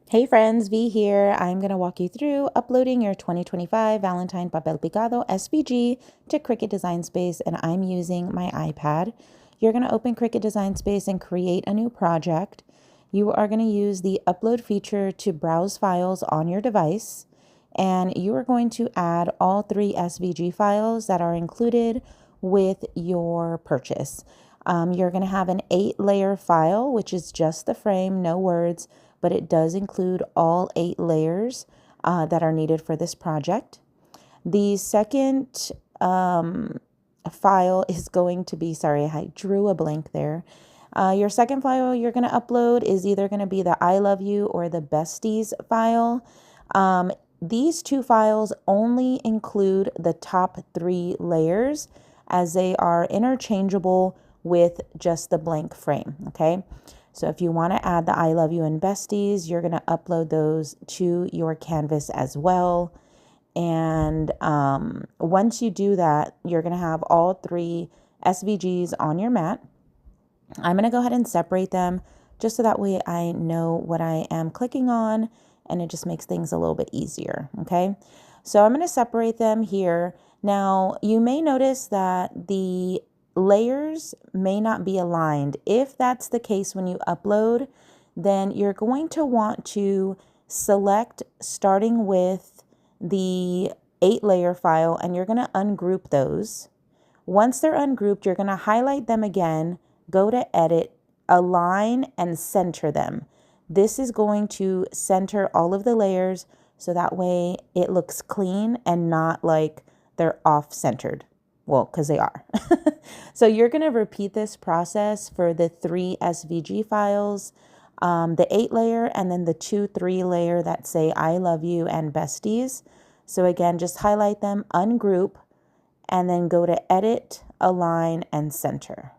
Hey friends, V here. I'm going to walk you through uploading your 2025 Valentine Papel Picado SVG to Cricut Design Space, and I'm using my iPad. You're going to open Cricut Design Space and create a new project. You are going to use the upload feature to browse files on your device, and you are going to add all 3 SVG files that are included with your purchase. You're going to have an 8-layer file, which is just the frame, no words, but it does include all 8 layers that are needed for this project. The second file is going to be, sorry, I drew a blank there. Your second file you're going to upload is either going to be the I love you or the besties file. These 2 files only include the top 3 layers as they are interchangeable with just the blank frame, okay? So if you want to add the I love you and besties, you're going to upload those to your canvas as well. And once you do that, you're going to have all 3 SVGs on your mat. I'm going to go ahead and separate them just so that way I know what I am clicking on, and it just makes things a little bit easier, okay? So I'm going to separate them here. Now, you may notice that the layers may not be aligned. If that's the case when you upload, then you're going to want to select starting with the 8-layer file, and you're going to ungroup those. Once they're ungrouped, you're going to highlight them again, go to edit, align, and center them. This is going to center all of the layers so that way it looks clean and not like they're off-centered. Well, because they are. So you're going to repeat this process for the 3 SVG files, the 8-layer, and then the 2 3-layer that say I love you and besties. So again, just highlight them, ungroup, and then go to edit, align, and center.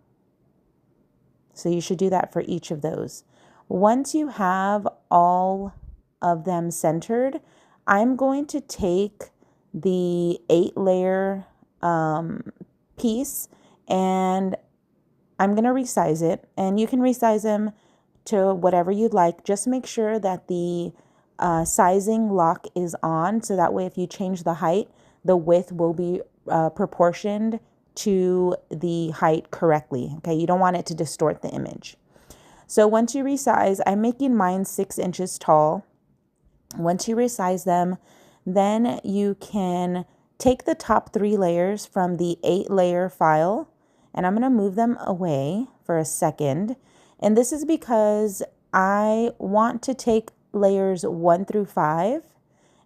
So you should do that for each of those. Once you have all of them centered, I'm going to take the 8-layer piece and I'm going to resize it, and you can resize them to whatever you'd like. Just make sure that the sizing lock is on, so that way if you change the height, the width will be proportioned to the height correctly. Okay, you don't want it to distort the image. So once you resize, I'm making mine 6 inches tall. Once you resize them, then you can take the top 3 layers from the 8-layer file, and I'm going to move them away for a second. And this is because I want to take layers 1 through 5,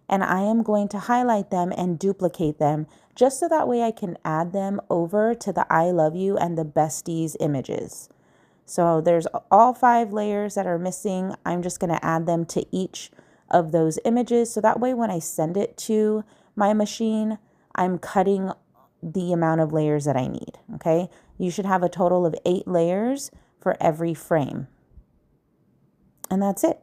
and I am going to highlight them and duplicate them just so that way I can add them over to the I love you and the besties images. So there's all 5 layers that are missing. I'm just going to add them to each of those images. So that way when I send it to my machine, I'm cutting the amount of layers that I need, okay? You should have a total of 8 layers for every frame. And that's it.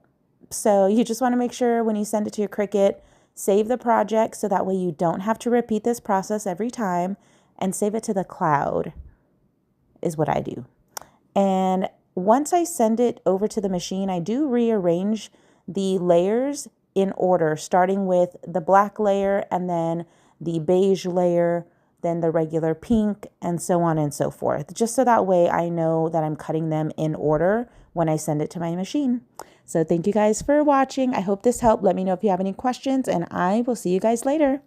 So you just want to make sure when you send it to your Cricut, save the project so that way you don't have to repeat this process every time, and save it to the cloud is what I do. And once I send it over to the machine, I do rearrange the layers in order, starting with the black layer and then the beige layer, then the regular pink, and so on and so forth, just so that way I know that I'm cutting them in order when I send it to my machine. So thank you guys for watching. I hope this helped. Let me know if you have any questions, and I will see you guys later.